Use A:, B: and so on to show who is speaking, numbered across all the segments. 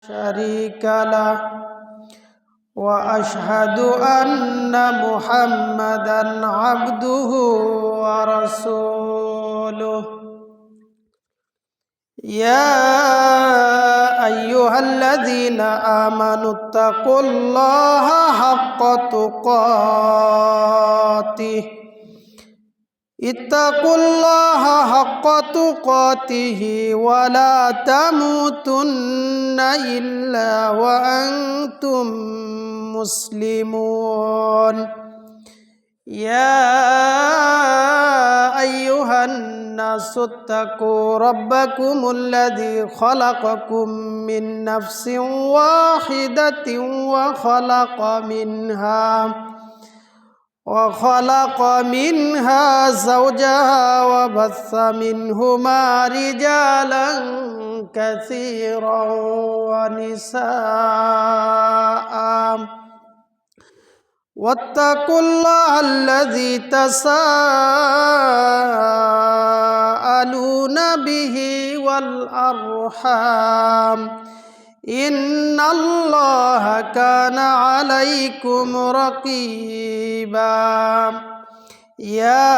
A: شريك له وأشهد أن محمدا عبده ورسوله يا أيها الذين آمنوا اتقوا الله حق تقاته ولا تموتن إلا وأنتم مسلمون يا أيها الناس اتقوا ربكم الذي خلقكم من نفس واحدة وخلق منها زوجها وبث منهما رجالا كثيرا ونساء واتقوا الله الذي تساءلون به والأرحام إن الله كان عليكم رقيبا يا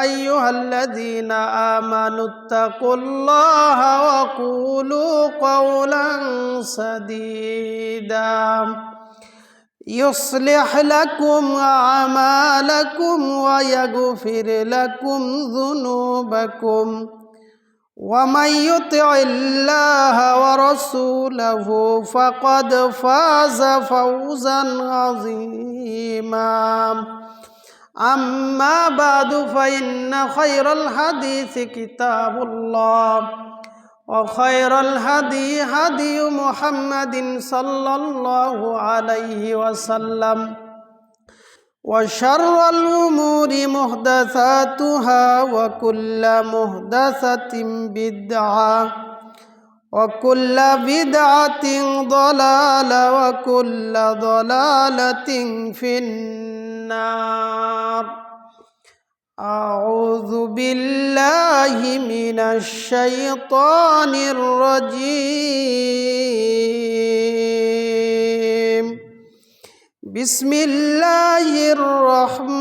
A: أيها الذين آمنوا اتقوا الله وقولوا قولا سديدا يصلح لكم أعمالكم ويغفر لكم ذنوبكم ومن يطع الله ورسوله فقد فاز فوزا عظيما أما بعد فإن خير الحديث كتاب الله وخير الهدي هدي محمد صلى الله عليه وسلم وشر الأمور محدثاتها وكل محدثة بدعة وكل بدعة ضلالة وكل ضلالة في النار أعوذ بالله من الشيطان الرجيم بسم الله الرحمن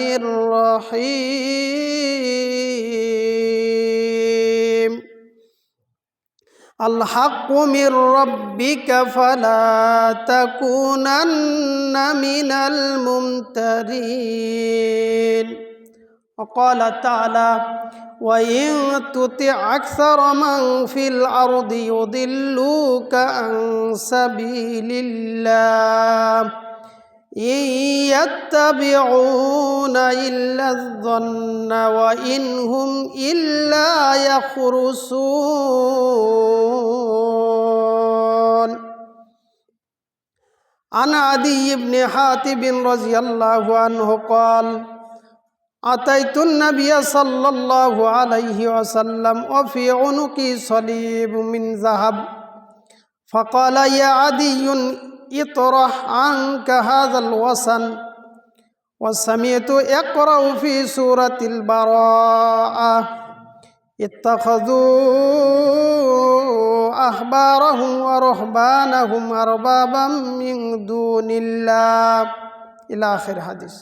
A: الرحيم الحق من ربك فلا تكونن من الممترين وقال تعالى وإن تطع أكثر من في الأرض يضلوك عن سبيل الله إن يتبعون إلا الظن وإن هم إلا يخرصون عن عدي بن حاتم رضي الله عنه قال أتيت النبي صلى الله عليه وسلم وفي عنقي صليب من ذهب فقال يا عدي اطرح عنك هذا الوصن وسمعت يقرأ في سورة البراءة اتخذوا أحبارهم ورهبانهم أربابا من دون الله إلى آخر حديث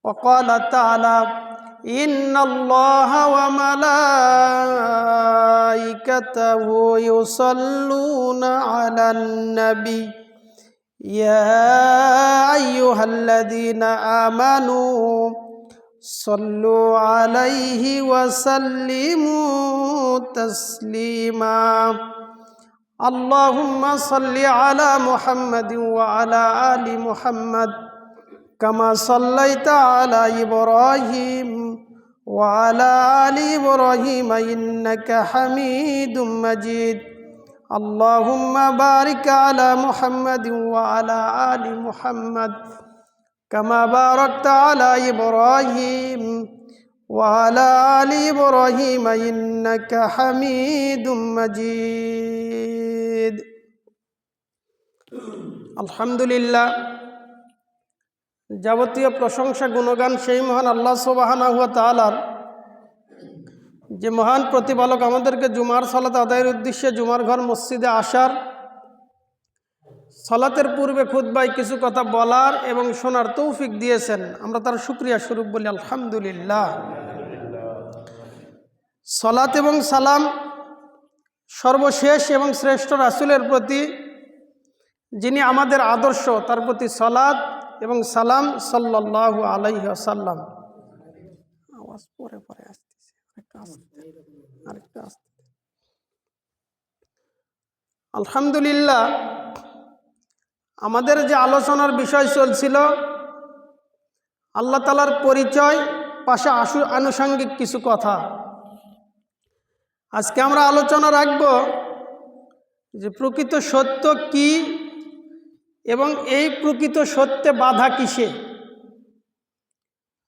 A: وقال تعالى إن الله وملائكته يصلون على النبي يا أيها الذين آمنوا صلوا عليه وسلموا تسليما اللهم صل على محمد وعلى آل محمد كما صليت على إبراهيم وعلى آل إبراهيم إنك حميد مجيد اللهم بارك على محمد وعلى آل محمد كما باركت على إبراهيم وعلى آل إبراهيم إنك حميد مجيد الحمد لله যাবতীয় প্রশংসা গুণগান সেই মহান আল্লাহ সুবহানাহু ওয়া তাআলার যে মহান প্রতিপালক আমাদেরকে জুমার সালাত আদায়ের উদ্দেশ্যে জুমার ঘর মসজিদে আসার, সালাতের পূর্বে খুতবায় কিছু কথা বলার এবং শোনার তৌফিক দিয়েছেন, আমরা তার শুকরিয়া স্বরূপ বলি আলহামদুলিল্লাহ। সালাত এবং সালাম সর্বশেষ এবং শ্রেষ্ঠ রাসূলের প্রতি, যিনি আমাদের আদর্শ, তার প্রতি সালাত এবং সালাম সাল্লাল্লাহু আলাইহি ওয়াসাল্লাম। আওয়াজ পরে পরে আসতেছে, আরেকটু আস্তে। আলহামদুলিল্লাহ, আমাদের যে আলোচনার বিষয় চলছিল আল্লাহ তাআলার পরিচয়, পাশে আনুষঙ্গিক কিছু কথা। আজকে আমরা আলোচনা রাখব যে প্রকৃত সত্য কি এবং এই প্রকৃত সত্যে বাধা কিসে।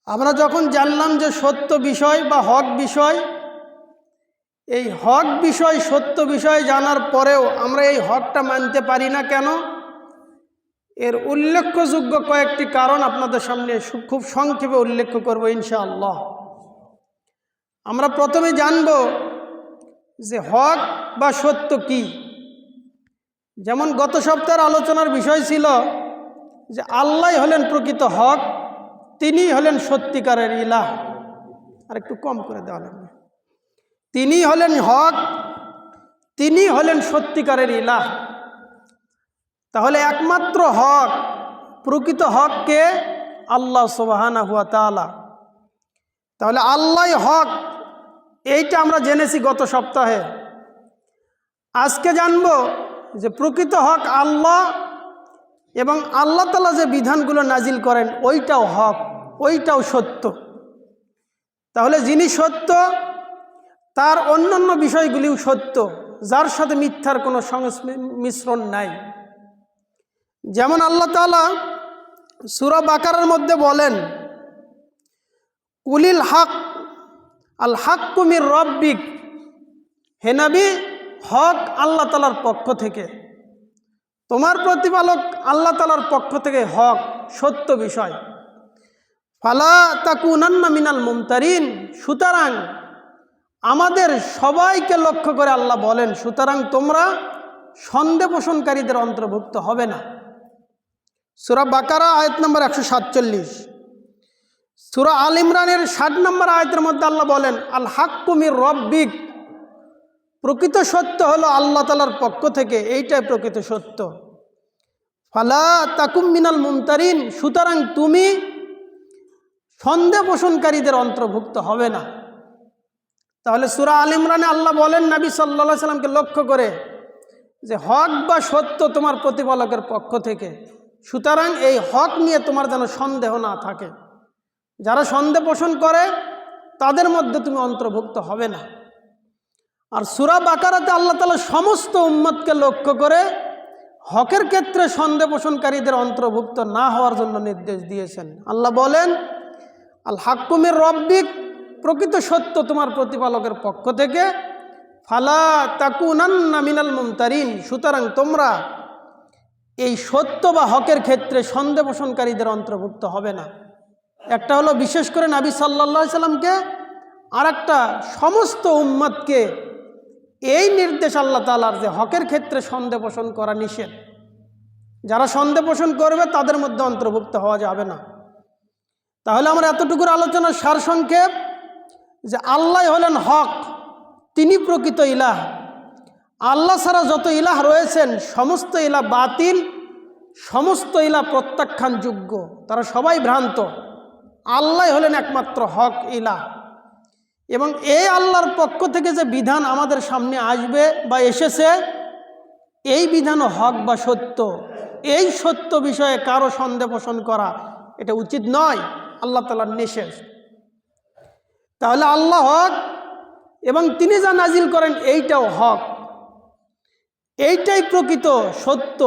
A: আমরা যখন জানলাম যে সত্য বিষয় বা হক বিষয়, এই হক বিষয় সত্য বিষয় জানার পরেও আমরা এই হকটা মানতে পারি না কেন, এর উল্লেখযোগ্য কয়েকটি কারণ আপনাদের সামনে খুব সংক্ষেপে উল্লেখ করব ইনশাআল্লাহ। আমরা প্রথমে জানব যে হক বা সত্য কি। যেমন গত সপ্তাহের আলোচনার বিষয় ছিল যে আল্লাহ হলেন প্রকৃত হক, তিনি হলেন সত্যিকারের ইলাহ। আর একটু কম করে দেওয়া লাগবে। তিনি হলেন হক, তিনি হলেন সত্যিকারের ইলাহ। তাহলে একমাত্র হক, প্রকৃত হককে আল্লাহ সুবহানাহু ওয়া তাআলা। তাহলে আল্লাহ হক, এইটা আমরা জেনেছি গত সপ্তাহে। আজকে জানব যে প্রকৃত হক আল্লাহ, এবং আল্লাহ তাআলা যে বিধানগুলো নাজিল করেন ওইটাও হক, ওইটাও সত্য। তাহলে যিনি সত্য, তার অন্যান্য বিষয়গুলিও সত্য, যার সাথে মিথ্যার কোনো সংমিশ্রণ নাই। যেমন আল্লাহ তাআলা সূরা বাকারার মধ্যে বলেন, কুলিল হক আল হাক্কু মির রব্বিক, হে নবী, হক আল্লাহ তাআলার পক্ষ থেকে, তোমার প্রতিপালক আল্লাহ তাআলার পক্ষ থেকে হক, সত্য বিষয়। ফালা তাকুনান্না মিনাল মুমতারিন, সুতরাং আমাদের সবাইকে লক্ষ্য করে আল্লাহ বলেন, সুতরাং তোমরা সন্দেহ পোষণকারীদের অন্তর্ভুক্ত হবে না। সূরা বাকারা আয়াত নম্বর 147। সূরা আল ইমরানের 60 নম্বর আয়াতের মধ্যে আল্লাহ বলেন, আল হাক্কু মির রব্বিক, প্রকৃত সত্য হলো আল্লাহ তাআলার পক্ষ থেকে, এইটাই প্রকৃত সত্য। ফালা তাকুম মিনাল মুমতারিন, সুতরাং তুমি সন্দেহ পোষণকারীদের অন্তর্ভুক্ত হবে না। তাহলে সূরা আল ইমরানে আল্লাহ বলেন নবী সাল্লাল্লাহু আলাইহি সাল্লামকে লক্ষ্য করে যে হক বা সত্য তোমার প্রতিপালকের পক্ষ থেকে, সুতরাং এই হক নিয়ে তোমার যেন সন্দেহ না থাকে। যারা সন্দেহ পোষণ করে তাদের মধ্যে তুমি অন্তর্ভুক্ত হবে না। আর সূরা বাকারাতে আল্লাহ তাআলা সমস্ত উম্মতকে লক্ষ্য করে হকের ক্ষেত্রে সন্দেহ পোষণকারীদের অন্তর্ভুক্ত না হওয়ার জন্য নির্দেশ দিয়েছেন। আল্লাহ বলেন, আল হাক্কু মির রব্বিক, প্রকৃত সত্য তোমার প্রতিপালকের পক্ষ থেকে, ফালা তাকুনান্না মিনাল মুমতারিন, সুতরাং তোমরা এই সত্য বা হকের ক্ষেত্রে সন্দেহ পোষণকারীদের অন্তর্ভুক্ত হবে না। একটা হলো বিশেষ করে নবী সাল্লাল্লাহু আলাইহি সাল্লামকে, আর একটা সমস্ত উম্মতকে এই নির্দেশ আল্লাহ তাআলার যে হকের ক্ষেত্রে সন্দেহ পোষণ করা নিষেধ। যারা সন্দেহ পোষণ করবে তাদের মধ্যে অন্তর্ভুক্ত হওয়া যাবে না। তাহলে আমরা এতটুকুর আলোচনার সারসংক্ষেপ যে আল্লাহ হলেন হক, তিনি প্রকৃত ইলাহ। আল্লাহ ছাড়া যত ইলাহ রয়েছেন সমস্ত ইলাহ বাতিল, সমস্ত ইলাহ প্রত্যাখ্যানযোগ্য, তারা সবাই ভ্রান্ত। আল্লাহ হলেন একমাত্র হক ইলাহ, এবং এই আল্লাহর পক্ষ থেকে যে বিধান আমাদের সামনে আসবে বা এসেছে, এই বিধানও হক বা সত্য। এই সত্য বিষয়ে কারো সন্দেহ পোষণ করা এটা উচিত নয়, আল্লাহ তাআলার নিষেধ। তাহলে আল্লাহ হক এবং তিনি যা নাজিল করেন এইটাও হক, এইটাই প্রকৃত সত্য।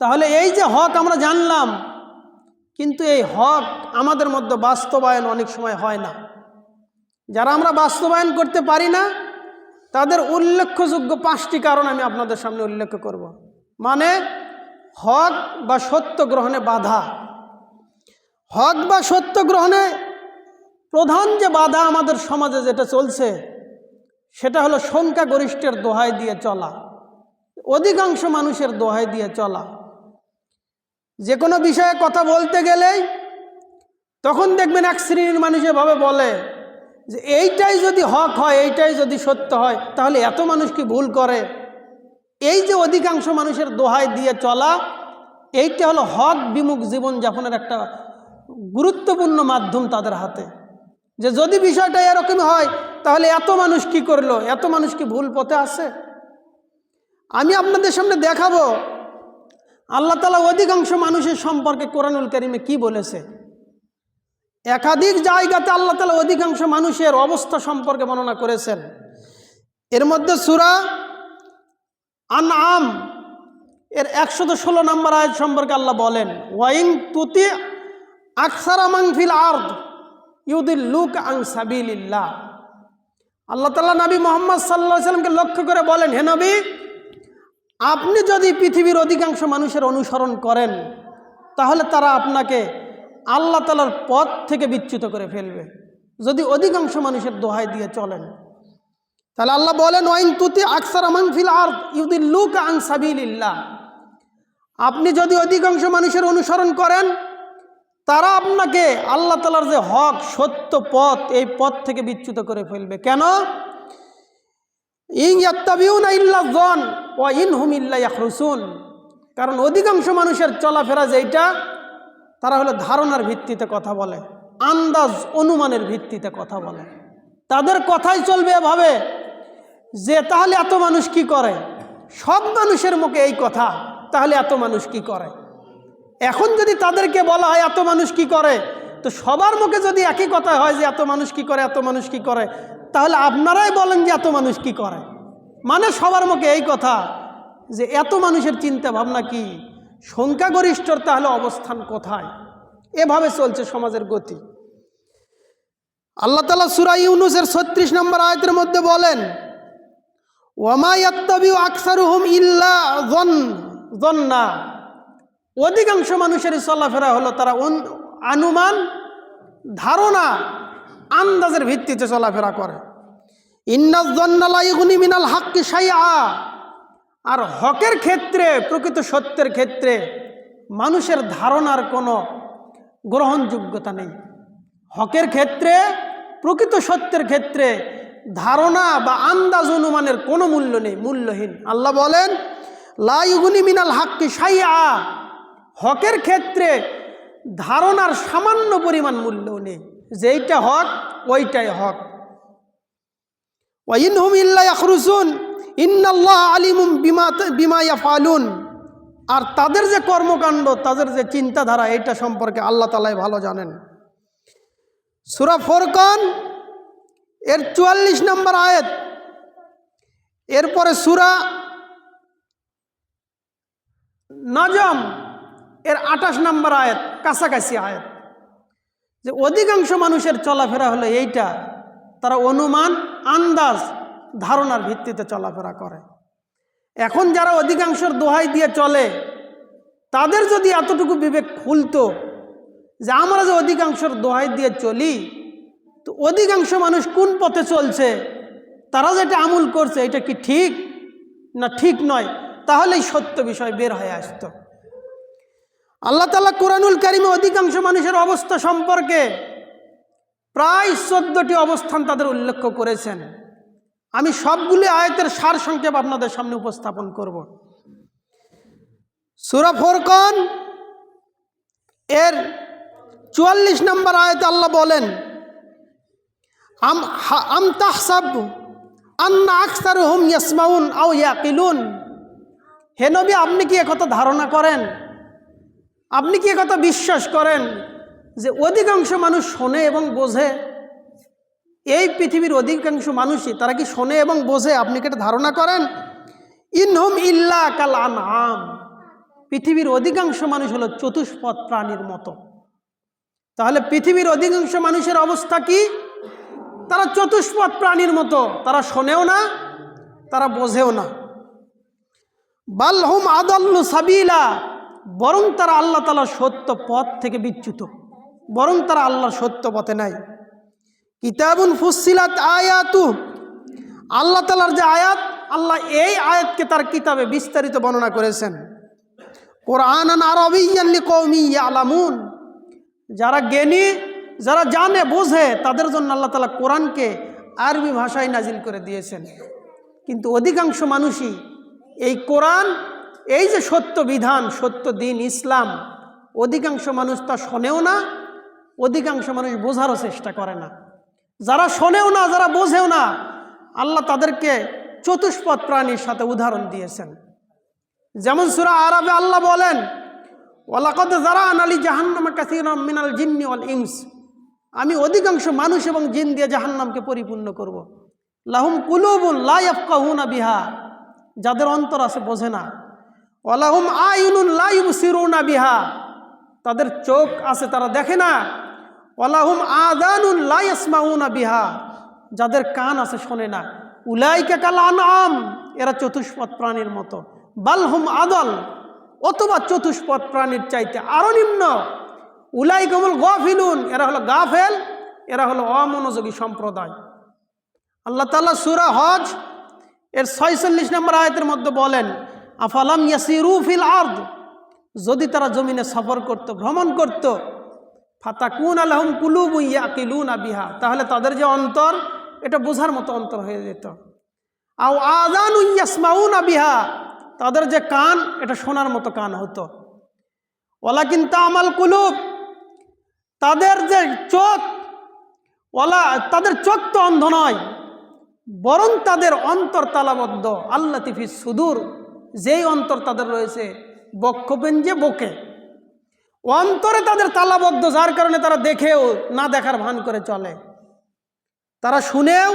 A: তাহলে এই যে হক আমরা জানলাম, কিন্তু এই হক আমাদের মধ্যে বাস্তবায়ন অনেক সময় হয় না। যারা আমরা বাস্তবায়ন করতে পারি না তাদের উল্লেখযোগ্য 5টি কারণ আমি আপনাদের সামনে উল্লেখ করব। মানে হক বা সত্য গ্রহণে বাধা। হক বা সত্য গ্রহণে প্রধান যে বাধা আমাদের সমাজে যেটা চলছে সেটা হলো সংখ্যাগরিষ্ঠের দোহাই দিয়ে চলা, অধিকাংশ মানুষের দোহাই দিয়ে চলা। যে কোনো বিষয়ে কথা বলতে গেলেই তখন দেখবেন এক শ্রেণীর মানুষ এভাবে বলে যে এইটাই যদি হক হয়, এইটাই যদি সত্য হয়, তাহলে এত মানুষ কি ভুল করে। এই যে অধিকাংশ মানুষের দোহাই দিয়ে চলা, এইটা হলো হক বিমুখ জীবনযাপনের একটা গুরুত্বপূর্ণ মাধ্যম তাদের হাতে। যে যদি বিষয়টা এরকম হয় তাহলে এত মানুষ কি করলো, এত মানুষ কি ভুল পথে আছে। আমি আপনাদের সামনে দেখাবো আল্লাহ তাআলা অধিকাংশ মানুষের সম্পর্কে কোরআনুল কারীমে কি বলেছে। একাধিক জায়গাতে আল্লাহ তাআলা অধিকাংশ মানুষের অবস্থা সম্পর্কে বর্ণনা করেছেন। এর মধ্যে সূরা আনআম এর 116 নম্বর আয়াত সম্পর্কে আল্লাহ বলেন, ওয়াইন তুতি আকসারা মান ফিল আরদ ইউদিল্লুকা আন সাবিলিল্লাহ। আল্লাহ তাআলা নবী মুহাম্মদ সাল্লাল্লাহু আলাইহি সাল্লামকে লক্ষ্য করে বলেন, হে নবী, আপনি যদি পৃথিবীর অধিকাংশ মানুষের অনুসরণ করেন তাহলে তারা আপনাকে আল্লাহ তাআলার পথ থেকে বিচ্যুত করে ফেলবে। যদি অধিকাংশ মানুষের দোহাই দিয়ে চলেন তাহলে আল্লাহ বলেন, ওয়াইন তুতি আকসারা মান ফিল আরদ ইউদিল্লুকা আন সাবিলিল্লাহ। আপনি যদি অধিকাংশ মানুষের অনুসরণ করেন তারা আপনাকে আল্লাহ তাআলার যে হক সত্য পথ, এই পথ থেকে বিচ্যুত করে ফেলবে। কেন? ইন ইয়াত্তাবিউনা ইল্লা যন ওয়া ইনহুম ইল্লা ইয়াখরুসুন। কারণ অধিকাংশ মানুষের চলাফেরা যেটা, তারা হলো ধারণার ভিত্তিতে কথা বলে, আন্দাজ অনুমানের ভিত্তিতে কথা বলে। তাদের কথাই চলবে এভাবে যে তাহলে এত মানুষ কি করে, সব মানুষের মুখে এই কথা, তাহলে এত মানুষ কি করে। এখন যদি তাদেরকে বলা হয় এত মানুষ কি করে, তো সবার মুখে যদি একই কথা হয় যে এত মানুষ কি করে, এত মানুষ কি করে, তাহলে আপনারাই বলেন যে এত মানুষ কি করে। মানে সবার মুখে এই কথা যে এত মানুষের চিন্তা ভাবনা কি, সংখ্যাগরিষ্ঠর তাহলে অবস্থান কোথায়। এভাবে চলছে সমাজের গতি। আল্লাহ তাআলা সূরা ইউনূসের 36 নম্বর আয়াতের মধ্যে বলেন, ওয়ামা ইয়াত্তাবিউ আকসারুহুম ইল্লা যন্না। অধিকাংশ মানুষের চলাফেরা হলো তারা অনুমান, ধারণা, আন্দাজের ভিত্তিতে চলাফেরা করে। ইন্নাজ যন্না লা ইগনি মিনাল হাক্কি শাইআ। আর হকের ক্ষেত্রে, প্রকৃত সত্যের ক্ষেত্রে মানুষের ধারণার কোনো গ্রহণযোগ্যতা নেই। হকের ক্ষেত্রে, প্রকৃত সত্যের ক্ষেত্রে ধারণা বা আন্দাজ অনুমানের কোনো মূল্য নেই, মূল্যহীন। আল্লাহ বলেন, লা ইগনি মিনাল হাক্কি শাইআ। হকের ক্ষেত্রে ধারণার সামান্য পরিমাণ মূল্য নেই, যেইটা হক ওইটাই হক। ওয়া ইনহুম ইল্লা ইয়াখরুসুন ইন্নাল্লাহা আলিমুম বিমা ইয়াফআলুন। আর তাদের যে কর্মকাণ্ড, তাদের যে চিন্তাধারা, এটা সম্পর্কে আল্লাহ তাআলাই ভালো জানেন। সূরা ফুরকান এর 44 নম্বর আয়াত, এরপরে সূরা নাজম এর 28 নম্বর আয়াত, কাছাকাছি আয়াত, যে অধিকাংশ মানুষের চলাফেরা হলো এইটা, তারা অনুমান, আন্দাজ, ধারণার ভিত্তিতে চলাফেরা করে। এখন যারা অধিকাংশের দোহাই দিয়ে চলে, তাদের যদি এতটুকু বিবেক খুলতো যে আমরা যে অধিকাংশের দোহাই দিয়ে চলি, তো অধিকাংশ মানুষ কোন পথে চলছে, তারা যেটা আমল করছে এটা কি ঠিক না ঠিক নয়, তাহলেই সত্য বিষয় বের হয়ে আসতো। আল্লাহ তাআলা কোরআনুল কারীমে অধিকাংশ মানুষের অবস্থা সম্পর্কে প্রায় 14টি অবস্থান তাদের উল্লেখ করেছেন। আমি সবগুলি আয়াতের সার সংক্ষেপ আপনাদের সামনে উপস্থাপন করব। সূরা ফুরকান এর 44 নম্বর আয়াতে আল্লাহ বলেন, আম তাহসাবু আন্না আকসারুহুম ইয়াসমাউন আও ইয়াকিলুন। হে নবী, আপনি কি একথা ধারণা করেন, আপনি কি একথা বিশ্বাস করেন যে অধিকাংশ মানুষ শোনে এবং বোঝে? এই পৃথিবীর অধিকাংশ মানুষই তারা কি শোনে এবং বোঝে? আপনি কি এটা ধারণা করেন? ইনহুম ইল্লা কাল আনআম। পৃথিবীর অধিকাংশ মানুষ হলো চতুষ্পদ প্রাণীর মতো। তাহলে পৃথিবীর অধিকাংশ মানুষের অবস্থা কি? তারা চতুষ্পদ প্রাণীর মতো, তারা শোনেও না, তারা বোঝেও না। বাল হুম আদাল্লু সাবিলা। বরং তারা আল্লাহ তাআলার সত্য পথ থেকে বিচ্যুত, বরং তারা আল্লাহর সত্য পথে নাই। কিতাবুন ফুসসিলাত আয়াতু, আল্লাহ তাআলার যে আয়াত, আল্লাহ এই আয়াতকে তার কিতাবে বিস্তারিত বর্ণনা করেছেন। কোরআনান আরাবিয়্যান লিকওমি ইয়ালামুন, যারা জ্ঞানী, যারা জানে বোঝে, তাদের জন্য আল্লাহ তাআলা কোরআনকে আরবি ভাষায় নাজিল করে দিয়েছেন। কিন্তু অধিকাংশ মানুষই এই কোরআন, এই যে সত্য বিধান, সত্য দিন ইসলাম, অধিকাংশ মানুষ তা শোনেও না, অধিকাংশ মানুষ বোঝারও চেষ্টা করে না। যারা শোনেও না, যারা বোঝেও না, আল্লাহ তাদেরকে চতুষ্পদ প্রাণীর সাথে উদাহরণ দিয়েছেন। যেমন সূরা আরাফে আল্লাহ বলেন, ওয়ালাকাদ যারা'না লি জাহান্নামা কাসীরাম মিনাল জিন্নি ওয়াল ইনস, আমি অধিকাংশ মানুষ এবং জিন দিয়ে জাহান্নামকে পরিপূর্ণ করব। লাহুম কুলুবুন লা ইয়াফকাহুনা বিহা, যাদের অন্তর আছে বোঝে না। ওয়ালাহুম আয়ুনুন লা ইউবসিরুনা বিহা, তাদের চোখ আছে তারা দেখে না। ওয়ালাহুম আযানুন লা ইয়াসমাউনা বিহা, যাদের কান আছে শোনে না। উলাইকা কাল আনআম, এরা চতুষ্পদ প্রাণীর মতো। বালহুম আদল, অথবা চতুষ্পদ প্রাণীর চাইতে আরো নিম্ন। উলাইকা হুমুল গাফিলুন, এরা হলো গাফেল, এরা হলো অমনোযোগী সম্প্রদায়। আল্লাহ তাআলা সূরা হজ এর ৪৬ নম্বর আয়াতের মধ্যে বলেন, আফালাম ইয়াসিরু ফিল আরদ, যদি তারা জমিনে সফর করত, ভ্রমণ করত, ফাতাকুনা লাহুম কুলুবুন ইয়াকিলুনা বিহা, তাহলে তাদের যে অন্তর, এটা বোঝার মতো অন্তর হয়ে যেত। আও আযানুন ইয়াসমাউনা বিহা, তাদের যে কান, এটা শোনার মতো কান হতো। ওয়ালাকিন তা'মাল কুলুব, তাদের যে চোখ, তাদের চোখ তো অন্ধ নয়, বরং তাদের অন্তর তালাবদ্ধ। আল্লাতী ফিস সুদূর, যেই অন্তর তাদের রয়েছে বক্ষপেঞ্জে, বুকে, অন্তরে তাদের তালাবদ্ধ, যার কারণে তারা দেখেও না দেখার ভান করে চলে, তারা শুনেও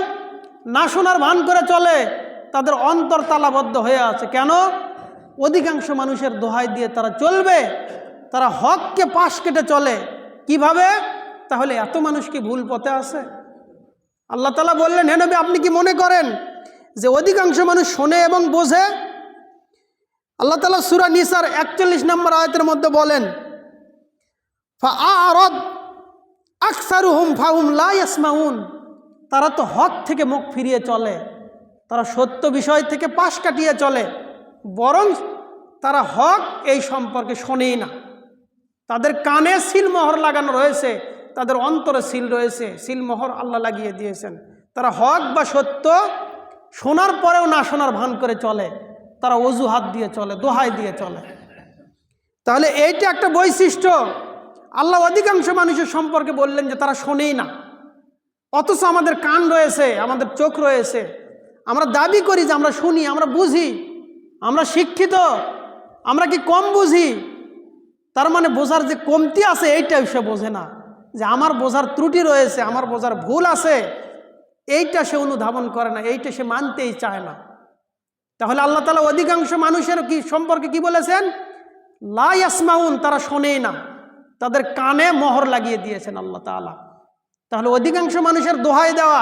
A: না শোনার ভান করে চলে। তাদের অন্তর তালাবদ্ধ হয়ে আছে। কেন? অধিকাংশ মানুষের দোহাই দিয়ে তারা চলবে, তারা হককে পাশ কেটে চলে। কিভাবে? তাহলে এত মানুষ কি ভুল পথে আছে? আল্লাহ তাআলা বললেন, হে নবী, আপনি কি মনে করেন যে অধিকাংশ মানুষ শোনে এবং বোঝে? আল্লাহ তাআলা সূরা নিসার ৪১ নম্বর আয়াতের মধ্যে বলেন, ফাআরাদ আকসারুহুম ফাহুম লা ইয়াসমাউন, তারা তো হক থেকে মুখ ফিরিয়ে চলে, তারা সত্য বিষয় থেকে পাশ কাটিয়ে চলে, বরং তারা হক এই সম্পর্কে শোনেই না। তাদের কানে সিলমোহর লাগানো রয়েছে, তাদের অন্তরে সিল রয়েছে, সিলমোহর আল্লাহ লাগিয়ে দিয়েছেন। তারা হক বা সত্য শোনার পরেও না শোনার ভান করে চলে, তারা অজুহাত দিয়ে চলে, দোহাই দিয়ে চলে। তাহলে এইটা একটা বৈশিষ্ট্য। আল্লাহ অধিকাংশ মানুষের সম্পর্কে বললেন যে তারা শোনেই না, অথচ আমাদের কান রয়েছে, আমাদের চোখ রয়েছে, আমরা দাবি করি যে আমরা শুনি, আমরা বুঝি, আমরা শিক্ষিত। আমরা কি কম বুঝি? তার মানে বোঝার যে কমতি আছে এইটাই সে বোঝে না, যে আমার বোঝার ত্রুটি রয়েছে, আমার বোঝার ভুল আছে, এইটা সে অনুধাবন করে না, এইটা সে মানতেই চায় না। তাহলে আল্লাহ তাআলা অধিকাংশ মানুষের কি সম্পর্কে কি বলেছেন? লা ইয়াসমাউন, তারা শোনেই না, তাদের কানে মোহর লাগিয়ে দিয়েছেন আল্লাহ তাআলা। তাহলে অধিকাংশ মানুষের দোহাই দেওয়া,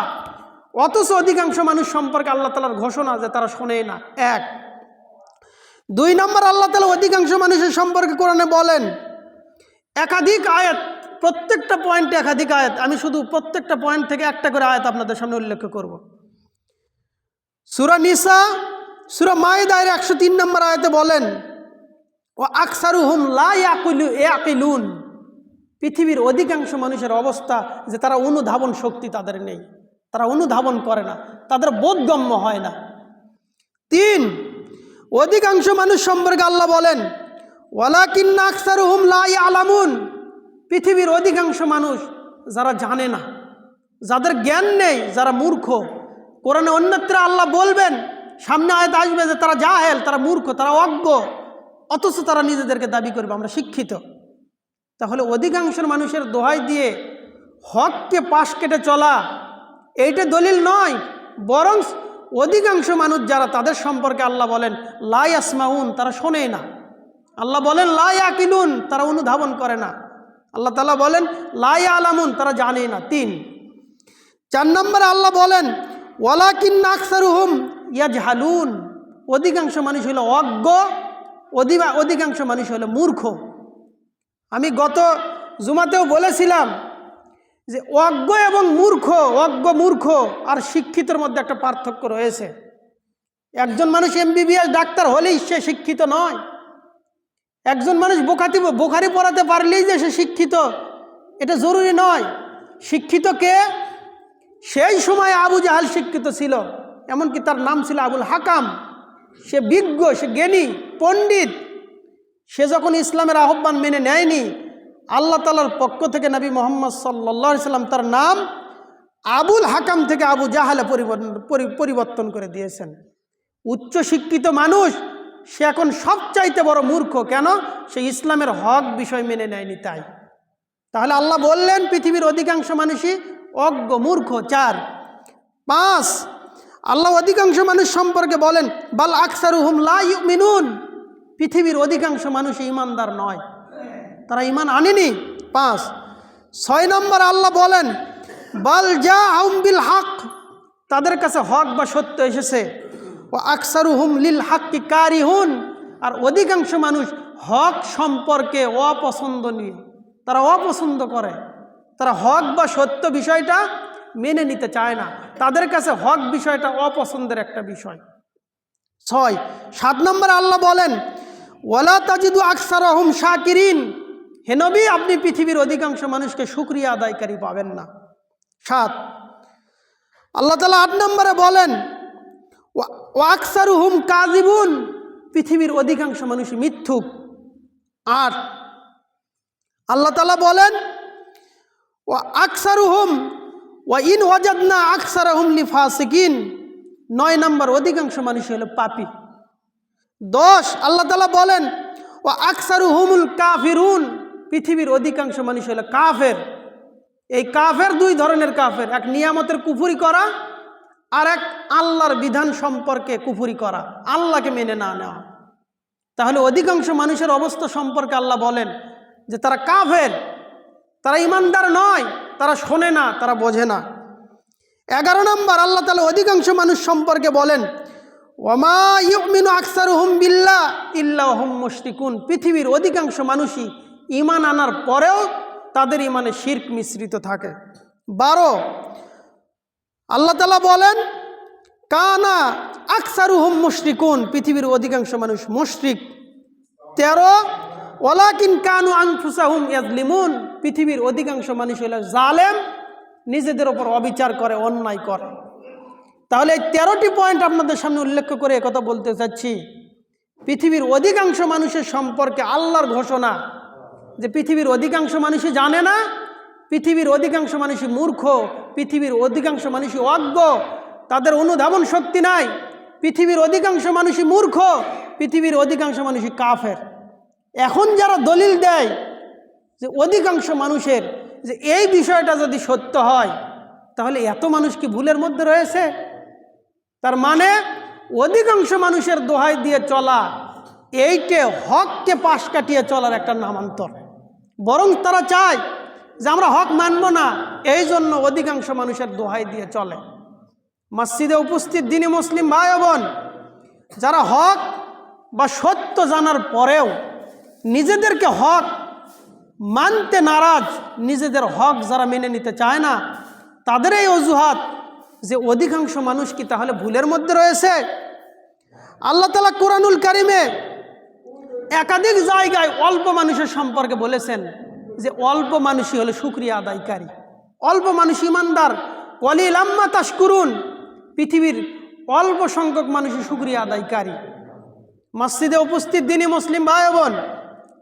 A: অথচ অধিকাংশ মানুষ সম্পর্কে আল্লাহ তাআলার ঘোষণা যে তারা শোনেই না। এক। ২ নম্বর, আল্লাহ তাআলা অধিকাংশ মানুষের সম্পর্কে কোরআনে বলেন একাধিক আয়াত, প্রত্যেকটা পয়েন্টে একাধিক আয়াত। আমি শুধু প্রত্যেকটা পয়েন্ট থেকে একটা করে আয়াত আপনাদের সামনে উল্লেখ করব। সূরা নিসা, সূরা মাইদার ১০৩ নম্বর আয়াতে বলেন, ও আকসারুহুম লা ইয়াকিলুন, পৃথিবীর অধিকাংশ মানুষের অবস্থা যে তারা অনুধাবন শক্তি তাদের নেই, তারা অনুধাবন করে না, তাদের বোধগম্য হয় না। ৩, অধিকাংশ মানুষ সম্পর্কে আল্লাহ বলেন ওয়ালাকিন্না আকসারুহুম লা ইয়ালামুন, পৃথিবীর অধিকাংশ মানুষ যারা জানে না, যাদের জ্ঞান নেই, যারা মূর্খ। কোরআনে অন্যত্র আল্লাহ বলবেন, সামনে আয়াত আসবে যে তারা জাহেল, তারা মূর্খ, তারা অজ্ঞ, অথচ তারা নিজেদেরকে দাবি করবে আমরা শিক্ষিত। তাহলে অধিকাংশ মানুষের দোহাই দিয়ে হককে পাশ কেটে চলা এইটা দলিল নয়, বরং অধিকাংশ মানুষ যারা, তাদের সম্পর্কে আল্লাহ বলেন লা ইয়াসমাউন, তারা শোনেই না। আল্লাহ বলেন লা ইয়াকিলুন, তারা অনুধাবন করে না। আল্লাহ তাআলা বলেন লা ইয়ালামুন, তারা জানেই না। ৩। ৪ নম্বরে আল্লাহ বলেন ওয়ালাকিন্না আকসারুহুম ইয়াজহালুন, অধিকাংশ মানুষ হলো অজ্ঞ, অধিকাংশ মানুষ হলো মূর্খ। আমি গত জুমাতেও বলেছিলাম যে অজ্ঞ এবং মূর্খ, অজ্ঞ মূর্খ আর শিক্ষিতের মধ্যে একটা পার্থক্য রয়েছে। একজন মানুষ MBBS ডাক্তার হলেই সে শিক্ষিত নয়। একজন মানুষ বোখারি পড়াতে পারলেই যে সে শিক্ষিত, এটা জরুরি নয়। শিক্ষিত কে? সেই সময় আবু জাহাল শিক্ষিত ছিল, এমনকি তার নাম ছিল আবুল হাকাম। সে বিজ্ঞ, সে জ্ঞানী পণ্ডিত। সে যখন ইসলামের আহ্বান মেনে নেয়নি, আল্লাহ তাআলার পক্ষ থেকে নবী মুহাম্মদ সাল্লাল্লাহু আলাইহি সাল্লাম তার নাম আবুল হাকাম থেকে আবু জাহালে পরিবর্তন করে দিয়েছেন। উচ্চ শিক্ষিত মানুষ সে এখন সবচাইতে বড় মূর্খ। কেন? সে ইসলামের হক বিষয় মেনে নেয়নি তাই। তাহলে আল্লাহ বললেন পৃথিবীর অধিকাংশ মানুষই অজ্ঞ মূর্খ। 4। 5, আল্লাহ অধিকাংশ মানুষ সম্পর্কে বলেন বাল আকসারুহুম লা ইউমিনুন, পৃথিবীর অধিকাংশ মানুষ ঈমানদার নয়, তারা ঈমান আনেনি। 5। 6 নম্বর আল্লাহ বলেন বাল জাআহুম বিল হক, তাদের কাছে হক বা সত্য এসেছে। ও আকসারুহুম লিল হাক্কি কারিহুন, আর অধিকাংশ মানুষ হক সম্পর্কে অপছন্দনীয়, তারা অপছন্দ করে, তারা হক বা সত্য বিষয়টা মেনে নিতে চায় না, তাদের কাছে হক বিষয়টা অপছন্দের একটা বিষয়। 6। 7 নম্বর আল্লাহ বলেন ওয়ালা তাজিদু আকসারহুম শাকিরিন, হে নবী আপনি পৃথিবীর অধিকাংশ মানুষকে শুকরিয়া আদায়কারী পাবেন না। 7। আল্লাহ তাআলা 8 নম্বরে বলেন ওয়া আকসারুহুম কাযিবুন, পৃথিবীর অধিকাংশ মানুষ মিথ্যুক। 8। আল্লাহ তাআলা বলেন ওয়া আকসারুহুম ওয়া ইন ওয়াজাদনা আকসারহুম লিফাসিকিন, 9 নম্বর অধিকাংশ মানুষ হলো পাপী। 10 আল্লাহ তাআলা বলেন ওয়া আকসারুহুমুল কাফিরুন, পৃথিবীর অধিকাংশ মানুষ হলো কাফের। এই কাফের 2 ধরনের কাফের, এক নিয়ামতের কুফরি করা আর এক আল্লাহর বিধান সম্পর্কে কুফরি করা, আল্লাহকে মেনে না নেওয়া। তাহলে অধিকাংশ মানুষের অবস্থা সম্পর্কে আল্লাহ বলেন যে তারা কাফের, তারা ঈমানদার নয়, তারা শোনে না, তারা বোঝে না। 11 নম্বর আল্লাহ তাআলা অধিকাংশ মানুষ সম্পর্কে বলেন ওয়ামা ইউমিনু আকসারুহুম বিল্লাহ ইল্লা হুম মুশরিকুন, পৃথিবীর অধিকাংশ মানুষই ঈমান আনার পরেও তাদের ঈমানে শিরক মিশ্রিত থাকে। 12 আল্লাহ তাআলা বলেন কানা আকসারুহুম মুশরিকুন, পৃথিবীর অধিকাংশ মানুষ মুশরিক। 13 ওয়ালাকিন কানু আনফুসাহুম ইয়াজলিমুন, পৃথিবীর অধিকাংশ মানুষ হলো জালেম, নিজেদের ওপর অবিচার করে, অন্যায় করে। তাহলে এই 13টি পয়েন্ট আপনাদের সামনে উল্লেখ করে একথা বলতে চাচ্ছি, পৃথিবীর অধিকাংশ মানুষের সম্পর্কে আল্লাহর ঘোষণা যে পৃথিবীর অধিকাংশ মানুষই জানে না, পৃথিবীর অধিকাংশ মানুষই মূর্খ, পৃথিবীর অধিকাংশ মানুষই অজ্ঞ, তাদের অনুধাবন শক্তি নাই, পৃথিবীর অধিকাংশ মানুষই মূর্খ, পৃথিবীর অধিকাংশ মানুষই কাফের। এখন যারা দলিল দেয় যে অধিকাংশ মানুষের যে এই বিষয়টা যদি সত্য হয়, তাহলে এত মানুষ কি ভুলের মধ্যে রয়েছে? তার মানে অধিকাংশ মানুষের দোহাই দিয়ে চলা এইটে হককে পাশ কাটিয়ে চলার একটা নামান্তর। বরং তারা চায় যে আমরা হক মানব না, এই জন্য অধিকাংশ মানুষের দোহাই দিয়ে চলে। মসজিদে উপস্থিত দিনী মুসলিম ভাই বোন, যারা হক বা সত্য জানার পরেও নিজেদেরকে হক মানতে নারাজ, নিজেদের হক যারা মেনে নিতে চায় না, তাদের এই অজুহাত যে অধিকাংশ মানুষ কি তাহলে ভুলের মধ্যে রয়েছে? আল্লাহ তাআলা কুরআনুল কারীমে একাধিক জায়গায় অল্প মানুষের সম্পর্কে বলেছেন যে অল্প মানুষই হলো শুকরিয়া আদায়কারী, অল্প মানুষ ঈমানদার। কলিলাম মা তাশকুরুন, পৃথিবীর অল্প সংখ্যক মানুষই শুকরিয়া আদায়কারী। মসজিদে উপস্থিত দিনী মুসলিম ভাই বোন,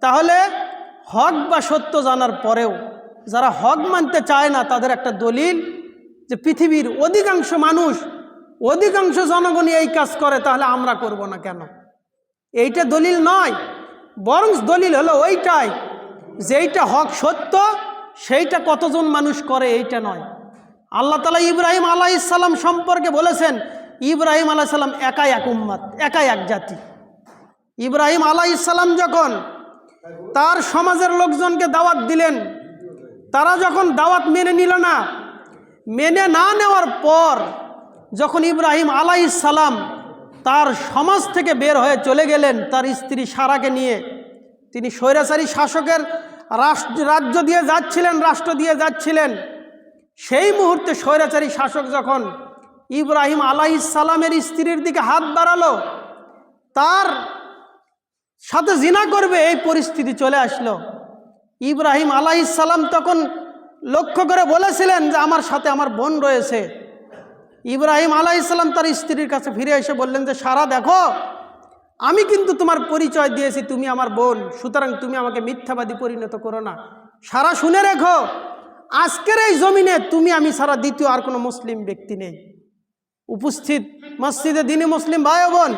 A: তাহলে হক বা সত্য জানার পরেও যারা হক মানতে চায় না, তাদের একটা দলিল যে পৃথিবীর অধিকাংশ মানুষ, অধিকাংশ জনগণই এই কাজ করে, তাহলে আমরা করব না কেন? এইটা দলিল নয়, বরং দলিল হলো ওইটাই যেইটা হক সত্য, সেইটা কতজন মানুষ করে এইটা নয়। আল্লাহ তাআলা ইব্রাহিম আলাইহিস সালাম সম্পর্কে বলেছেন ইব্রাহিম আলাইহিস সালাম একাই এক উম্মত, একাই এক জাতি। ইব্রাহিম আলাইহিস সালাম যখন তার সমাজের লোকজনকে দাওয়াত দিলেন, তারা যখন দাওয়াত মেনে নিল না, মেনে না নেওয়ার পর যখন ইব্রাহিম আলাইহিস সালাম তার সমাজ থেকে বের হয়ে চলে গেলেন তার স্ত্রী সারাকে নিয়ে, তিনি স্বৈরাচারী শাসকের রাজ্য দিয়ে যাচ্ছিলেন, রাষ্ট্র দিয়ে যাচ্ছিলেন, সেই মুহূর্তে স্বৈরাচারী শাসক যখন ইব্রাহিম আলাইহিস সালামের স্ত্রীর দিকে হাত বাড়ালো, তার সাথে জিনা করবে এই পরিস্থিতি চলে আসলো। ইব্রাহিম আলাইহিস সালাম তখন লক্ষ্য করে বলেছিলেন যে আমার সাথে আমার বোন রয়েছে। ইব্রাহিম আলাইহিস সালাম তার স্ত্রীর কাছে ফিরে এসে বললেন যে সারা দেখো, আমি কিন্তু তোমার পরিচয় দিয়েছি, তুমি আমার বোন, সুতরাং তুমি আমাকে মিথ্যাবাদী পরিণত করো না। সারা শুনে রেখো, আজকের এই জমিনে তুমি আমি ছাড়া দ্বিতীয় আর কোনো মুসলিম ব্যক্তি নেই। উপস্থিত মসজিদে দিনী মুসলিম ভাই বোন,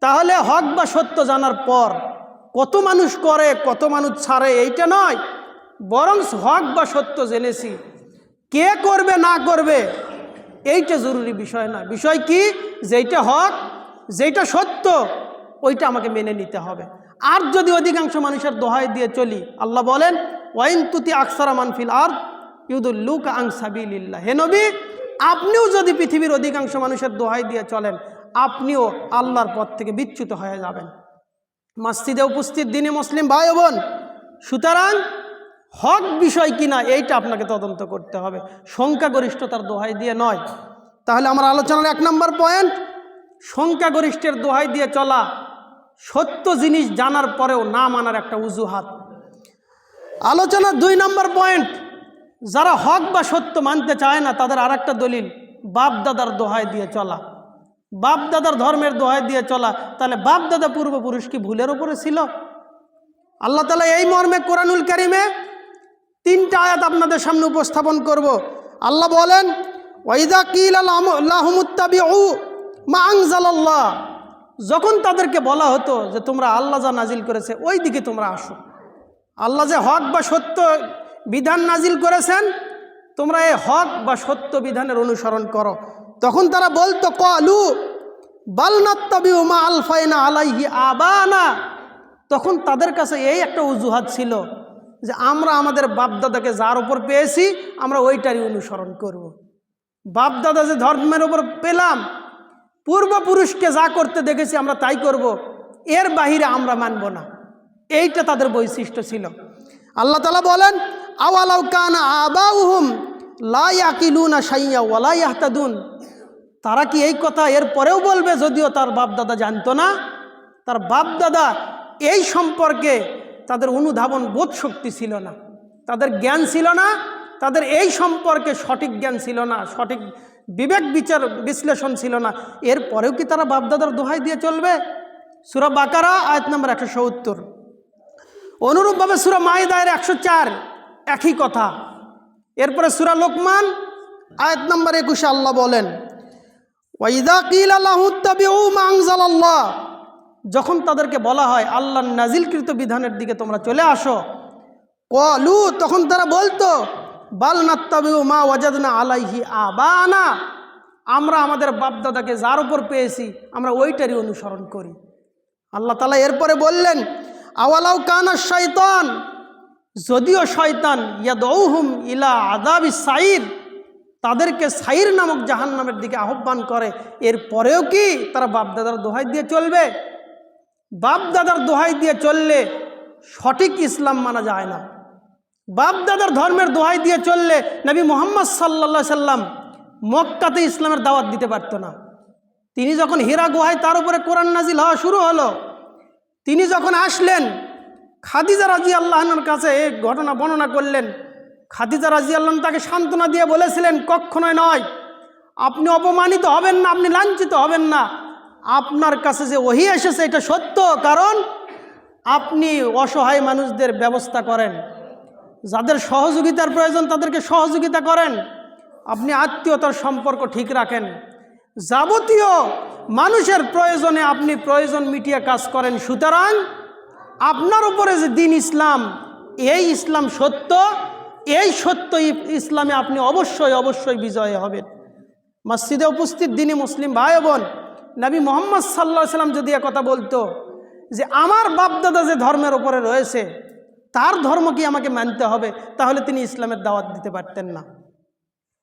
A: তাহলে হক বা সত্য জানার পর কত মানুষ করে কত মানুষ ছাড়ে এইটা নয়, বরং হক বা সত্য জেনেছি, কে করবে না করবে এইটা জরুরি বিষয় না। বিষয় কি, যেইটা হক যেইটা সত্য ওইটা আমাকে মেনে নিতে হবে। আর যদি অধিকাংশ মানুষের দোহাই দিয়ে চলি, আল্লাহ বলেন ওয়াইন তুতি আকসারা মানফিল আরদ ইউদুল্লুকা আন সাবিলিল্লাহ। হে নবী, আপনিও যদি পৃথিবীর অধিকাংশ মানুষের দোহাই দিয়ে চলেন, আপনিও আল্লাহর পথ থেকে বিচ্যুত হয়ে যাবেন। মসজিদে উপস্থিত দিনী মুসলিম ভাই বোন, সুতরাং হক বিষয় কিনা এইটা আপনাকে তদন্ত করতে হবে, সংখ্যাগরিষ্ঠতার দোহাই দিয়ে নয়। তাহলে আমার আলোচনার 1 নম্বর পয়েন্ট, সংখ্যাগরিষ্ঠের দোহাই দিয়ে চলা সত্য জিনিস জানার পরেও না মানার একটা অজুহাত। আলোচনার 2 নম্বর পয়েন্ট, যারা হক বা সত্য মানতে চায় না তাদের আর একটা দলিল বাপ দাদার দোহাই দিয়ে চলা, বাপ দাদার ধর্মের দোহাই দিয়ে চলা। তাহলে বাপ দাদা পূর্বপুরুষ কি ভুলের উপরে ছিল? আল্লাহ তাআলা এই মর্মে কোরআনুল কারীমে 3টা আয়াত আপনাদের সামনে উপস্থাপন করব। আল্লাহ বলেন ওয়াইদা কিলা লাহুমুত্তাবিউ মা আনজালাল্লাহ, যখন তাদেরকে বলা হতো যে তোমরা আল্লাহ যা নাজিল করেছে ওই দিকে তোমরা আসো, আল্লাহ যে হক বা সত্য বিধান নাজিল করেছেন তোমরা এই হক বা সত্য বিধানের অনুসরণ করো, তখন তারা বলতো ক্বালু বাল নাত্তাবিউ মা আলফাইনা আলাইহি আবানা। তখন তাদের কাছে এই একটা অজুহাত ছিল যে আমরা আমাদের বাপদাদাকে যার উপর পেয়েছি আমরা ওইটারই অনুসরণ করব। বাপদাদা যে ধর্মের উপর পেলাম, পূর্বপুরুষকে যা করতে দেখেছি আমরা তাই করব, এর বাহিরে আমরা মানব না। এইটা তাদের বৈশিষ্ট্য ছিল। আল্লাহ তাআলা বলেন আওয়ালাউ কানা আবাউহুম লা ইয়াকিলুনা শাইয়্যা ওয়া লা ইয়াহতাদুন, তারা কি এই কথা এর পরেও বলবে যদিও তার বাপদাদা জানতো না? তার বাপদাদা এই সম্পর্কে তাদের অনুধাবন বোধ শক্তি ছিল না, তাদের জ্ঞান ছিল না, তাদের এই সম্পর্কে সঠিক জ্ঞান ছিল না, সঠিক বিবেক বিচার বিশ্লেষণ ছিল না। এর পরেও কি তারা বাপদাদার দোহাই দিয়ে চলবে? সূরা বাকারা আয়াত নম্বর 170। অনুরূপভাবে সূরা মাইদার 104 একই কথা। এরপরে সূরা লোকমান আয়াত নম্বর 21 আল্লাহ বলেন ওয়াইদা কিলা লাহুত্তাবিউ মা আনজালাল্লাহ, যখন তাদেরকে বলা হয় আল্লাহর নাজিলকৃত বিধানের দিকে তোমরা চলে আসো, ক্বালু তখন তারা বলতো বাল নাত্তাবিউ মা ওয়াজাদনা আলাইহি আবানা, আমরা আমাদের বাপদাদাকে যার উপর পেয়েছি আমরা ওইটারই অনুসরণ করি। আল্লাহ তাআলা এরপরে বললেন আওয়ালাউ কানা শাইতান, যদিও শয়তান ইয়াদউহুম ইলা আযাবিস সাইর, তাদেরকে সাইর নামক জাহান্নামের দিকে আহ্বান করে, এর পরেও কি তারা বাপদাদার দোহাই দিয়ে চলবে? বাপদাদার দোহাই দিয়ে চললে সঠিক ইসলাম মানা যায় না। বাপদাদার ধর্মের দোহাই দিয়ে চললে নবী মুহাম্মদ সাল্লাল্লাহু আলাইহি সাল্লাম মক্কাতে ইসলামের দাওয়াত দিতে পারত না। তিনি যখন হীরা গুহায় তার উপরে কোরআন নাজিল হওয়া শুরু হলো, তিনি যখন আসলেন খাদিজা রাদিয়াল্লাহু আনহার কাছে এই ঘটনা বর্ণনা করলেন। খাদিজা রাদিয়াল্লাহু আনহা তাকে সান্ত্বনা দিয়ে বলেছিলেন কখনোই নয়, আপনি অপমানিত হবেন না, আপনি লাঞ্ছিত হবেন না, আপনার কাছে যে ওহী এসেছে এটা সত্য, কারণ আপনি অসহায় মানুষদের ব্যবস্থা করেন, যাদের সহযোগিতার প্রয়োজন তাদেরকে সহযোগিতা করেন, আপনি আত্মীয়তার সম্পর্ক ঠিক রাখেন, যাবতীয় মানুষের প্রয়োজনে আপনি প্রয়োজন মিটিয়ে কাজ করেন। সুতরাং আপনার উপরে যে দিন ইসলাম, এই ইসলাম সত্য, এই সত্য ইসলামে আপনি অবশ্যই অবশ্যই বিজয় হবেন। মসজিদে উপস্থিত দিনী মুসলিম ভাই বোন, নবী মুহাম্মদ সাল্লাল্লাহু আলাইহি সাল্লাম যদি কথা বলতো যে আমার বাপদাদা যে ধর্মের উপরে রয়েছে তার ধর্ম কি আমাকে মানতে হবে, তাহলে তিনি ইসলামের দাওয়াত দিতে পারতেন না।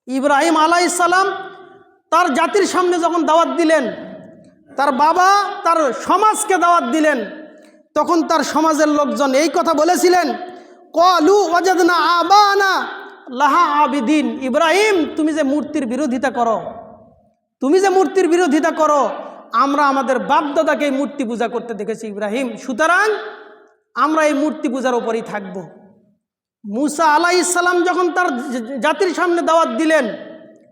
A: ইব্রাহিম আলাইহিস সালাম তার জাতির সামনে যখন দাওয়াত দিলেন, তার বাবা তার সমাজকে দাওয়াত দিলেন, তখন তার সমাজের লোকজন এই কথা বলেছিলেন ক্বালু ওয়াজাদনা আবানা লাহা আবিদিন, ইব্রাহিম তুমি যে মূর্তির বিরোধিতা করো, তুমি যে মূর্তির বিরোধিতা করো, আমরা আমাদের বাপদাদাকে এই মূর্তি পূজা করতে দেখেছি ইব্রাহিম, সুতরাং আমরা এই মূর্তি পূজার ওপরই থাকব। মুসা আলাইহিস সালাম যখন তার জাতির সামনে দাওয়াত দিলেন,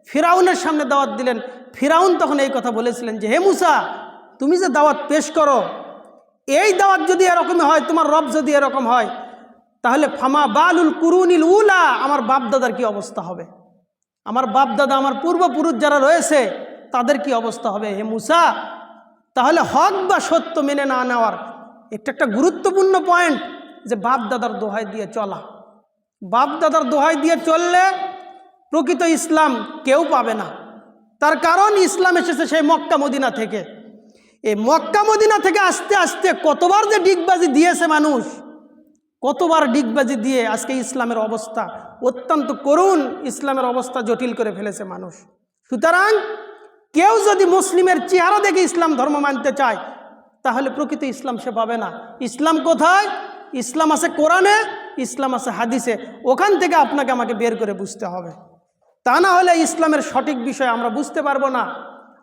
A: ফিরাউনের সামনে দাওয়াত দিলেন, ফিরাউন তখন এই কথা বলেছিলেন যে হে মুসা, তুমি যে দাওয়াত পেশ করো, এই দাওয়াত যদি এরকম হয়, তোমার রব যদি এরকম হয়, তাহলে ফামা বালুল কুরুনিল উলা, আমার বাপদাদার কি অবস্থা হবে, আমার বাপদাদা আমার পূর্বপুরুষ যারা রয়েছে তাদের কি অবস্থা হবে হে মুসা। তাহলে হক বা সত্য মেনে না নেওয়ার একটা গুরুত্বপূর্ণ পয়েন্ট যে বাপদাদার দোহাই দিয়ে চলা। বাপদাদার দোহাই দিয়ে চললে প্রকৃত ইসলাম কেউ পাবে না। তার কারণ ইসলাম এসেছে সেই মক্কা মদিনা থেকে। এই মক্কা মদিনা থেকে আস্তে আস্তে কতবার যে ডিগবাজি দিয়েছে মানুষ, কতবার ডিগবাজি দিয়ে আজকে ইসলামের অবস্থা অত্যন্ত করুণ, ইসলামের অবস্থা জটিল করে ফেলেছে মানুষ। সুতরাং কেউ যদি মুসলিমের চেহারা দেখে ইসলাম ধর্ম মানতে চায় তাহলে প্রকৃত ইসলাম সে পাবে না। ইসলাম কোথায়? ইসলাম আছে কোরআনে, ইসলাম আছে হাদিসে, ওখান থেকে আপনাকে আমাকে বের করে বুঝতে হবে। তা না হলে ইসলামের সঠিক বিষয় আমরা বুঝতে পারবো না।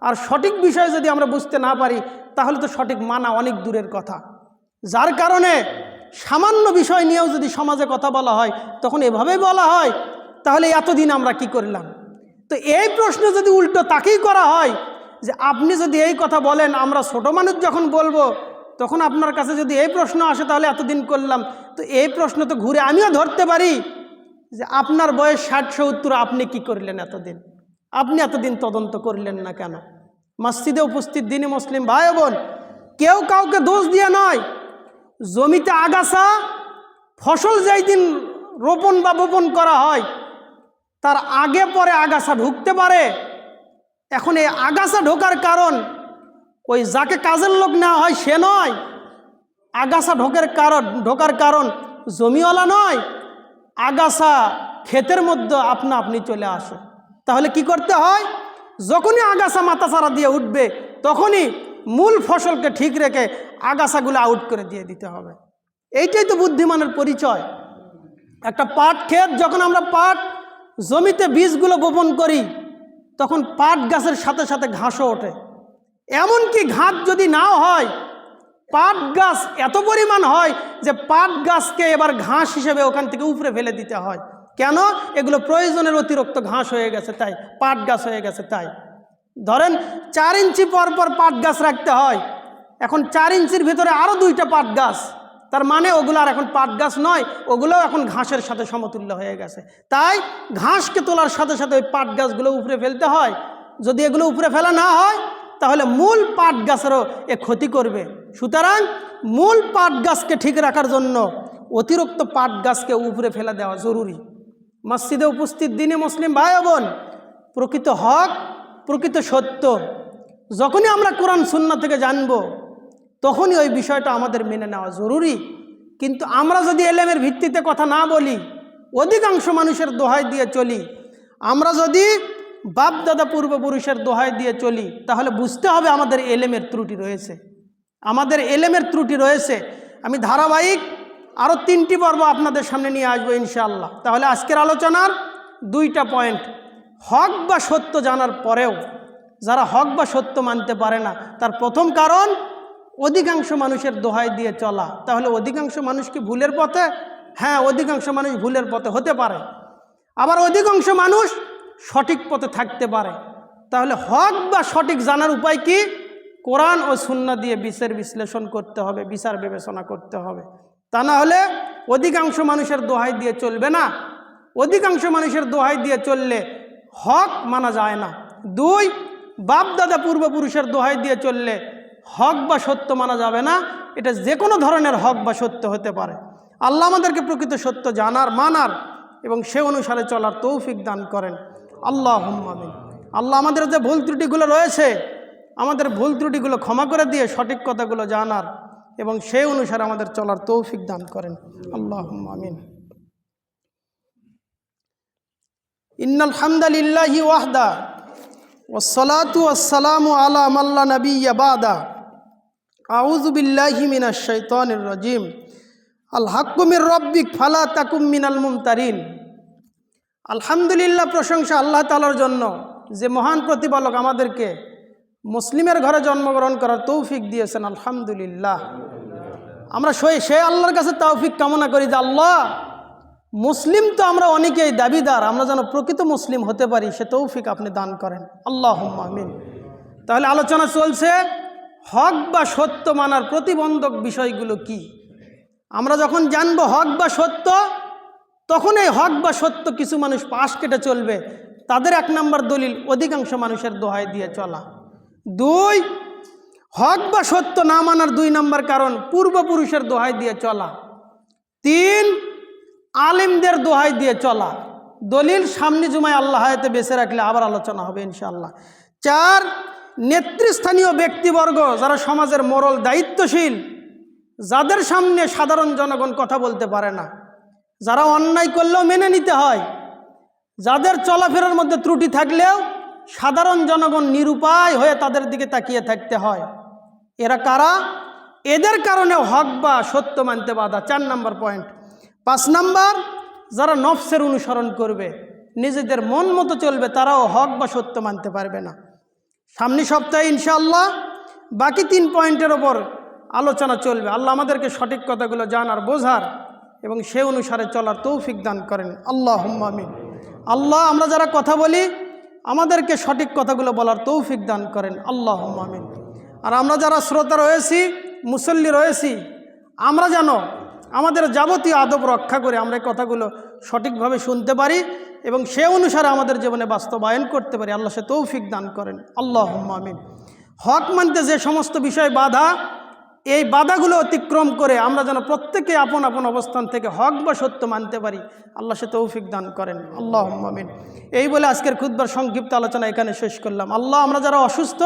A: আর সঠিক বিষয় যদি আমরা বুঝতে না পারি তাহলে তো সঠিক মানা অনেক দূরের কথা। যার কারণে সামান্য বিষয় নিয়েও যদি সমাজে কথা বলা হয় তখন এভাবেই বলা হয়, তাহলে এতদিন আমরা কি করলাম। তো এই প্রশ্ন যদি উল্টো তাকেই করা হয় যে আপনি যদি এই কথা বলেন, আমরা ছোট মানুষ যখন বলবো তখন আপনার কাছে যদি এই প্রশ্ন আসে তাহলে এতদিন করলাম, তো এই প্রশ্ন তো ঘুরে আমিও ধরতে পারি যে আপনার বয়স 60-70, আপনি কি করলেন এতদিন, আপনি এতদিন তদন্ত করলেন না কেন? মসজিদে উপস্থিত দিনী মুসলিম ভাই বোন, কেউ কাউকে দোষ দিয়ে নয়। জমিতে আগাছা, ফসল যেই দিন রোপণ বা বপন করা হয় তার আগে পরে আগাছা ঢুকতে পারে। এখন এই আগাছা ঢোকার কারণ ওই যাকে কাজের লোক নেওয়া হয় সে নয়, আগাছা ঢোকার কারণ জমিওয়ালা নয়, আগাছা ক্ষেতের মধ্যে আপনা আপনি চলে আসে। তাহলে কি করতে হয়? যখনই আগাছা মাথাচাড়া দিয়ে উঠবে তখনই মূল ফসলকে ঠিক রেখে আগাছাগুলো আউট করে দিয়ে দিতে হবে। এইটাই তো বুদ্ধিমানের পরিচয়। একটা পাট ক্ষেত, যখন আমরা পাট জমিতে বীজগুলো বপন করি তখন পাট গাছের সাথে সাথে ঘাসও ওঠে। এমনকি ঘাস যদি নাও হয়, পাট গাছ এত পরিমাণ হয় যে পাট গাছকে এবার ঘাস হিসেবে ওখান থেকে উপরে ফেলে দিতে হয়। কেন? এগুলো প্রয়োজনের অতিরিক্ত ঘাস হয়ে গেছে তাই, পাট গাছ হয়ে গেছে তাই। ধরেন 4 ইঞ্চি পর পর পাট গাছ রাখতে হয়, এখন 4 ইঞ্চির ভিতরে আরও 2টা পাট গাছ, তার মানে ওগুলো আর এখন পাট গাছ নয়, ওগুলোও এখন ঘাসের সাথে সমতুল্য হয়ে গেছে। তাই ঘাসকে তোলার সাথে সাথে ওই পাট গাছগুলো উপরে ফেলতে হয়। যদি এগুলো উপরে ফেলা না হয় তাহলে মূল পাট গাছেরও এ ক্ষতি করবে। সুতরাং মূল পাট গাছকে ঠিক রাখার জন্য অতিরিক্ত পাট গাছকে উপরে ফেলে দেওয়া জরুরি। মসজিদে উপস্থিত দিনী মুসলিম ভাই বোন, প্রকৃত হক, প্রকৃত সত্য যখনই আমরা কোরআন সুন্নাহ থেকে জানব তখনই ওই বিষয়টা আমাদের মেনে নেওয়া জরুরি। কিন্তু আমরা যদি এলেমের ভিত্তিতে কথা না বলি, অধিকাংশ মানুষের দোহাই দিয়ে চলি, আমরা যদি বাপ দাদা পূর্বপুরুষের দোহাই দিয়ে চলি তাহলে বুঝতে হবে আমাদের এলেমের ত্রুটি রয়েছে, আমাদের এলেমের ত্রুটি রয়েছে। আমি ধারাবাহিক আরও 3টি পর্ব আপনাদের সামনে নিয়ে আসবো ইনশাআল্লাহ। তাহলে আজকের আলোচনার 2টা পয়েন্ট, হক বা সত্য জানার পরেও যারা হক বা সত্য মানতে পারে না তার প্রথম কারণ অধিকাংশ মানুষের দোহাই দিয়ে চলা। তাহলে অধিকাংশ মানুষ কি ভুলের পথে? হ্যাঁ, অধিকাংশ মানুষ ভুলের পথে হতে পারে, আবার অধিকাংশ মানুষ সঠিক পথে থাকতে পারে। তাহলে হক বা সঠিক জানার উপায় কি? কোরআন ও সুন্নাহ দিয়ে বিচার বিশ্লেষণ করতে হবে, বিচার বিবেচনা করতে হবে। তা না হলে অধিকাংশ মানুষের দোহাই দিয়ে চলবে না। অধিকাংশ মানুষের দোহাই দিয়ে চললে হক মানা যায় না। 2, বাপ দাদা পূর্বপুরুষের দোহাই দিয়ে চললে হক বা সত্য মানা যাবে না। এটা যে কোনো ধরনের হক বা সত্য হতে পারে। আল্লাহ আমাদেরকে প্রকৃত সত্য জানার, মানার এবং সে অনুসারে চলার তৌফিক দান করেন। আল্লাহুম্মা আমিন। আল্লাহ আমাদের যে ভুল ত্রুটিগুলো রয়েছে, আমাদের ভুল ত্রুটিগুলো ক্ষমা করে দিয়ে সঠিক কথাগুলো জানার এবং সেই অনুসারে আমাদের চলার তৌফিক দান করেন। আল্লাহুম্মা আমিন। ইন্নাল হামদালিল্লাহি ওয়াহদা ওয়াসসালাতু ওয়াসসালামু আলা মান লা নাবিয়্যা বাদা। আউযু বিল্লাহি মিনাশ শাইতানির রাজিম। আল হাক্কু মির রাব্বিক ফালা তাকুম মিনাল মুমতারিন। আলহামদুলিল্লাহ, প্রশংসা আল্লাহ তাআলার জন্য যে মহান প্রতিপালক আমাদেরকে মুসলিমের ঘরে জন্মগ্রহণ করার তৌফিক দিয়েছেন। আলহামদুলিল্লাহ, আমরা সে আল্লাহর কাছে তৌফিক কামনা করি যে আল্লাহ, মুসলিম তো আমরা অনেকেই দাবিদার, আমরা যেন প্রকৃত মুসলিম হতে পারি, সে তৌফিক আপনি দান করেন। আল্লাহুম্মা আমিন। তাহলে আলোচনা চলছে হক বা সত্য মানার প্রতিবন্ধক বিষয়গুলো কি। আমরা যখন জানবো হক বা সত্য, তখন এই হক বা সত্য কিছু মানুষ পাশ কেটে চলবে। তাদের 1 নম্বর দলিল অধিকাংশ মানুষের দোহাই দিয়ে চলা। 2, হক বা সত্য না মানার 2 নম্বর কারণ পূর্বপুরুষের দোহাই দিয়ে চলা। 3, আলেমদের দোহাই দিয়ে চলা। দলিল সামনে জুমায় আল্লাহ হায়াতে বেঁচে রাখলে আবার আলোচনা হবে ইনশাআল্লাহ। 4, নেতৃস্থানীয় ব্যক্তিবর্গ যারা সমাজের মোরাল দায়িত্বশীল, যাদের সামনে সাধারণ জনগণ কথা বলতে পারে না, যারা অন্যায় করলেও মেনে নিতে হয়, যাদের চলাফেরার মধ্যে ত্রুটি থাকলেও সাধারণ জনগণ নিরুপায় হয়ে তাদের দিকে তাকিয়ে থাকতে হয়। এরা কারা? এদের কারণে হক বা সত্য মানতে বাধা। 4 নম্বর পয়েন্ট। 5 নম্বর, যারা নফসের অনুসরণ করবে, নিজেদের মন মতো চলবে, তারাও হক বা সত্য মানতে পারবে না। সামনে সপ্তাহে ইনশাআল্লাহ বাকি 3 পয়েন্টের ওপর আলোচনা চলবে। আল্লাহ আমাদেরকে সঠিক কথাগুলো জানার, বোঝার এবং সে অনুসারে চলার তৌফিক দান করেন। আল্লাহুম্মা আমিন। আল্লাহ, আমরা যারা কথা বলি আমাদেরকে সঠিক কথাগুলো বলার তৌফিক দান করেন। আল্লাহুম্মা আমিন। আর আমরা যারা শ্রোতা রয়েছি, মুসল্লি রয়েছি, আমরা যেন আমাদের যাবতীয় আদব রক্ষা করে আমরা এই কথাগুলো সঠিকভাবে শুনতে পারি এবং সে অনুসারে আমাদের জীবনে বাস্তবায়ন করতে পারি। আল্লাহ সে তৌফিক দান করেন। আল্লাহুম্মা আমিন। হক মানতে যে সমস্ত বিষয় বাধা, এই বাধাগুলো অতিক্রম করে আমরা যেন প্রত্যেকে আপন আপন অবস্থান থেকে হক বা সত্য মানতে পারি। আল্লাহ সে তৌফিক দান করেন। আল্লাহুম্মা আমিন। এই বলে আজকের খুতবার সংক্ষিপ্ত আলোচনা এখানে শেষ করলাম। আল্লাহ, আমরা যারা অসুস্থ